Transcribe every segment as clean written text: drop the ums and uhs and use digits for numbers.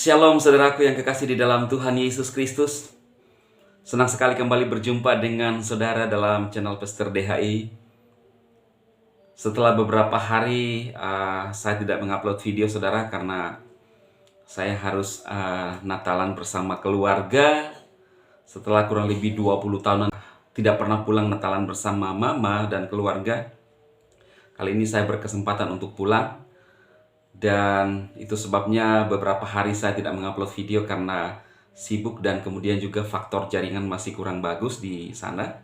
Shalom saudaraku yang kekasih di dalam Tuhan Yesus Kristus. Senang sekali kembali berjumpa dengan saudara dalam channel Pastor DHI. Setelah beberapa hari saya tidak mengupload video saudara karena saya harus Natalan bersama keluarga. Setelah kurang lebih 20 tahunan tidak pernah pulang Natalan bersama mama dan keluarga. Kali ini saya berkesempatan untuk pulang. Dan itu sebabnya beberapa hari saya tidak mengupload video karena sibuk dan kemudian juga faktor jaringan masih kurang bagus di sana.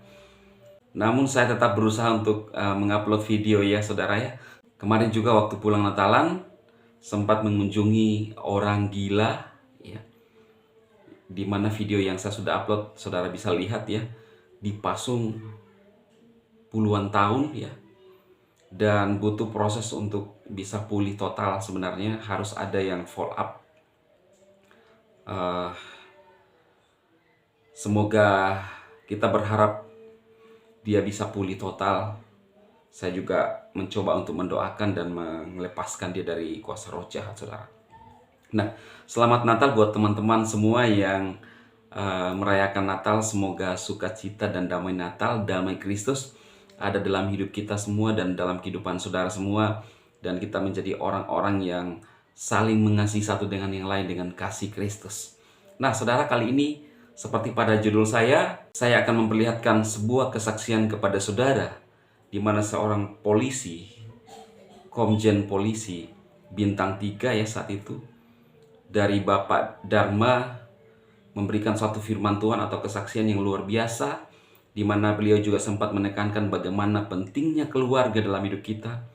Namun saya tetap berusaha untuk mengupload video ya saudara ya. Kemarin juga waktu pulang Natalan sempat mengunjungi orang gila ya. Di mana video yang saya sudah upload saudara bisa lihat ya. Dipasung puluhan tahun ya. Dan butuh proses untuk bisa pulih total. Sebenarnya harus ada yang follow up. Semoga kita berharap dia bisa pulih total. Saya juga mencoba untuk mendoakan dan melepaskan dia dari kuasa roh jahat saudara. Nah, selamat Natal buat teman-teman semua yang merayakan Natal. Semoga sukacita dan damai Natal, damai Kristus ada dalam hidup kita semua dan dalam kehidupan saudara semua. Dan kita menjadi orang-orang yang saling mengasihi satu dengan yang lain dengan kasih Kristus. Nah saudara, kali ini seperti pada judul saya akan memperlihatkan sebuah kesaksian kepada saudara. Di mana seorang polisi, Komjen Polisi bintang 3 ya saat itu, dari Bapak Dharma memberikan suatu firman Tuhan atau kesaksian yang luar biasa, di mana beliau juga sempat menekankan bagaimana pentingnya keluarga dalam hidup kita.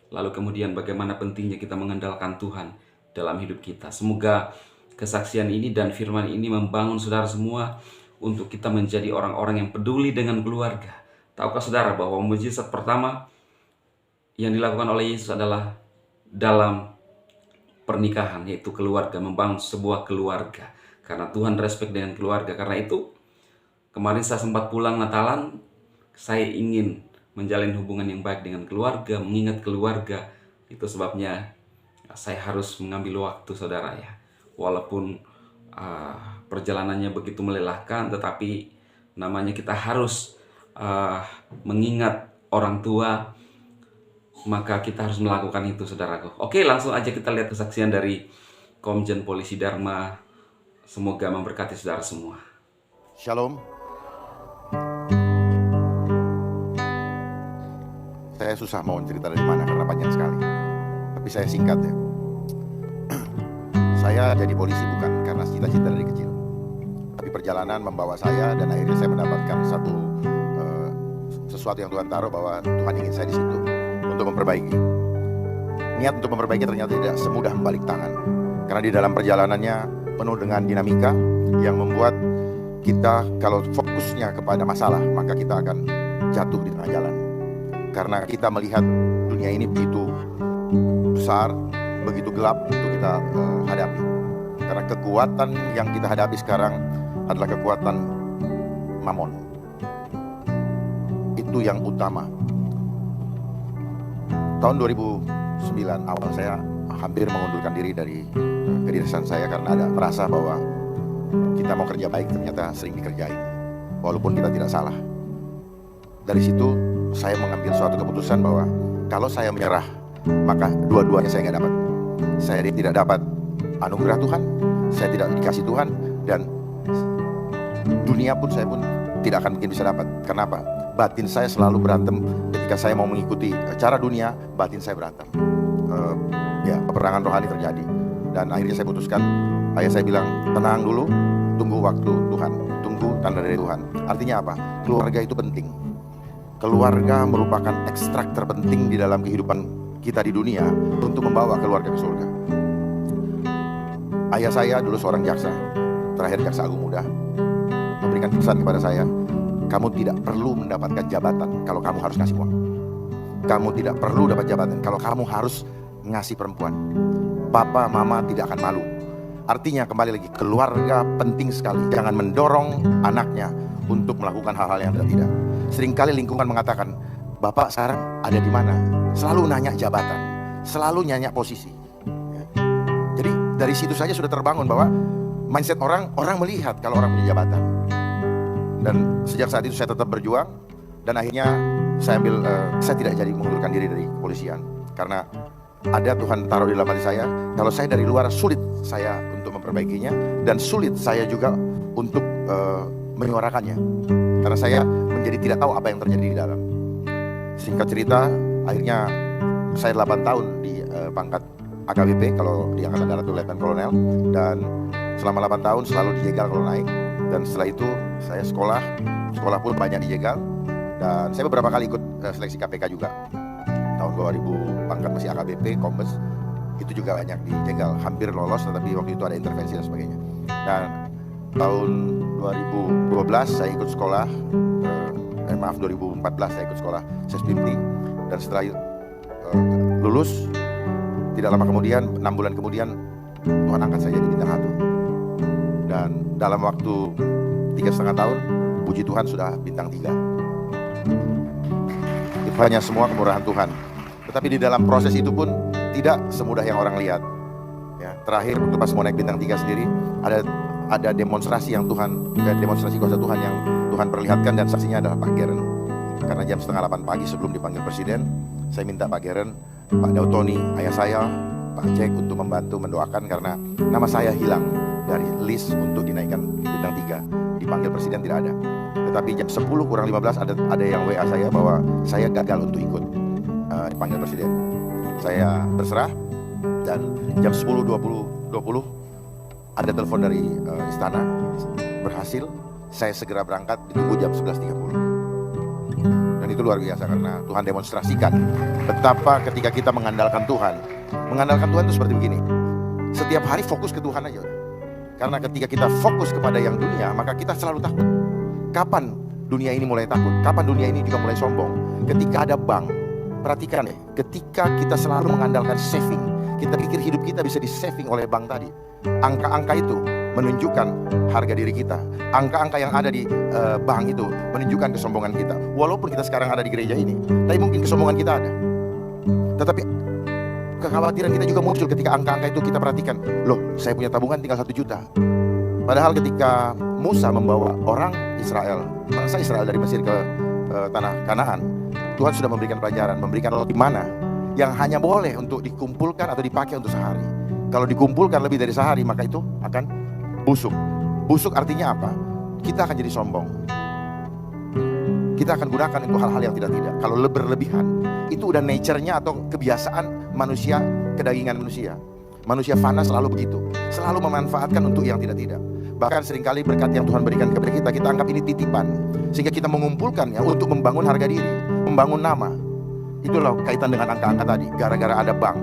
Lalu kemudian bagaimana pentingnya kita mengandalkan Tuhan dalam hidup kita. Semoga kesaksian ini dan firman ini membangun saudara semua untuk kita menjadi orang-orang yang peduli dengan keluarga. Tahukah saudara bahwa mukjizat pertama yang dilakukan oleh Yesus adalah dalam pernikahan, yaitu keluarga, membangun sebuah keluarga. Karena Tuhan respect dengan keluarga. Karena itu kemarin saya sempat pulang Natalan, saya ingin menjalin hubungan yang baik dengan keluarga, mengingat keluarga. Itu sebabnya saya harus mengambil waktu saudara ya. Walaupun perjalanannya begitu melelahkan, tetapi namanya kita harus mengingat orang tua, maka kita harus melakukan itu saudaraku. Oke, langsung aja kita lihat kesaksian dari Komjen Polisi Dharma. Semoga memberkati saudara semua. Shalom. Saya susah mau cerita dari mana karena panjang sekali. Tapi saya singkat ya. Saya jadi polisi bukan karena cita-cita dari kecil. Tapi perjalanan membawa saya dan akhirnya saya mendapatkan sesuatu yang Tuhan taruh bahwa Tuhan ingin saya di situ untuk memperbaiki. Niat untuk memperbaiki ternyata tidak semudah membalik tangan. Karena di dalam perjalanannya penuh dengan dinamika yang membuat kita kalau fokusnya kepada masalah, maka kita akan jatuh di tengah jalan. Karena kita melihat dunia ini begitu besar, begitu gelap untuk kita hadapi. Karena kekuatan yang kita hadapi sekarang adalah kekuatan mamon. Itu yang utama. Tahun 2009 awal saya hampir mengundurkan diri dari kedinasan saya karena ada merasa bahwa kita mau kerja baik ternyata sering dikerjain walaupun kita tidak salah. Dari situ saya mengambil suatu keputusan bahwa kalau saya menyerah maka dua-duanya saya nggak dapat. Saya tidak dapat anugerah Tuhan, saya tidak dikasih Tuhan, dan dunia pun saya pun tidak akan mungkin bisa dapat. Kenapa? Batin saya selalu berantem ketika saya mau mengikuti cara dunia, batin saya berantem. Peperangan rohani terjadi. Dan akhirnya saya putuskan, ayah saya bilang, tenang dulu, tunggu waktu Tuhan, tunggu tanda dari Tuhan. Artinya apa? Keluarga itu penting. Keluarga merupakan ekstrak terpenting di dalam kehidupan kita di dunia untuk membawa keluarga ke surga. Ayah saya dulu seorang jaksa, terakhir jaksa agung muda, memberikan pesan kepada saya, kamu tidak perlu mendapatkan jabatan kalau kamu harus ngasih uang. Kamu tidak perlu dapat jabatan kalau kamu harus ngasih perempuan. Papa, mama tidak akan malu. Artinya kembali lagi, keluarga penting sekali. Jangan mendorong anaknya untuk melakukan hal-hal yang tidak. Seringkali lingkungan mengatakan, Bapak sekarang ada di mana? Selalu nanya jabatan, selalu nanya posisi. Jadi Dari situ saja sudah terbangun bahwa mindset orang melihat kalau orang punya jabatan. Dan sejak saat itu saya tetap berjuang, dan akhirnya saya tidak jadi mengundurkan diri dari kepolisian karena ada Tuhan taruh di dalam hati saya, kalau saya dari luar sulit saya untuk memperbaikinya, dan sulit saya juga untuk menyuarakannya karena saya menjadi tidak tahu apa yang terjadi di dalam. Singkat cerita, akhirnya saya 8 tahun di pangkat AKBP, kalau di Angkatan Darat itu Letnan Kolonel, dan selama 8 tahun selalu dijegal kalau naik. Dan setelah itu saya sekolah pun banyak dijegal, dan saya beberapa kali ikut seleksi KPK juga. Tahun 2000 pangkat masih AKBP, Kombes, itu juga banyak dijegal, hampir lolos, tetapi waktu itu ada intervensi dan sebagainya. Dan tahun 2012 saya ikut sekolah, 2014 saya ikut sekolah Sespimti, dan setelah lulus, tidak lama kemudian, 6 bulan kemudian, Tuhan angkat saya jadi bintang 1. Dan dalam waktu 3,5 tahun, puji Tuhan sudah bintang 3. Itu hanya semua kemurahan Tuhan. Tetapi di dalam proses itu pun tidak semudah yang orang lihat. Ya, terakhir waktu pas mau naik bintang 3 sendiri, ada demonstrasi yang demonstrasi kuasa Tuhan yang Tuhan perlihatkan, dan saksinya adalah Pak Geren. Karena jam 7:30 pagi sebelum dipanggil Presiden, saya minta Pak Geren, Pak Dautoni, ayah saya, Pak Jack untuk membantu mendoakan karena nama saya hilang dari list untuk dinaikkan bintang 3. Dipanggil Presiden tidak ada. Tetapi jam 10:15 ada yang WA saya bahwa saya gagal untuk ikut dipanggil Presiden. Saya berserah, dan jam 10:20 ada telepon dari istana, berhasil. Saya segera berangkat, ditunggu jam 11:30. Dan itu luar biasa karena Tuhan demonstrasikan betapa ketika kita mengandalkan Tuhan itu seperti begini. Setiap hari fokus ke Tuhan aja. Karena ketika kita fokus kepada yang dunia, maka kita selalu takut. Kapan dunia ini mulai takut? Kapan dunia ini juga mulai sombong? Ketika ada bank, perhatikan ya, ketika kita selalu mengandalkan saving, kita pikir hidup kita bisa di-saving oleh bank tadi. Angka-angka itu menunjukkan harga diri kita. Angka-angka yang ada di bank itu menunjukkan kesombongan kita. Walaupun kita sekarang ada di gereja ini, tapi mungkin kesombongan kita ada. Tetapi kekhawatiran kita juga muncul ketika angka-angka itu kita perhatikan. Loh, saya punya tabungan tinggal 1 juta. Padahal ketika Musa membawa orang Israel, bangsa Israel dari Mesir ke tanah Kanaan, Tuhan sudah memberikan pelajaran, memberikan roti mana yang hanya boleh untuk dikumpulkan atau dipakai untuk sehari. Kalau dikumpulkan lebih dari sehari, maka itu akan busuk. Busuk artinya apa? Kita akan jadi sombong. Kita akan gunakan untuk hal-hal yang tidak-tidak. Kalau berlebihan, itu udah nature-nya atau kebiasaan manusia, kedagingan manusia. Manusia fana selalu begitu, selalu memanfaatkan untuk yang tidak-tidak. Bahkan seringkali berkat yang Tuhan berikan kepada kita anggap ini titipan, sehingga kita mengumpulkannya untuk membangun harga diri, membangun nama. Itulah kaitan dengan angka-angka tadi, gara-gara ada bank.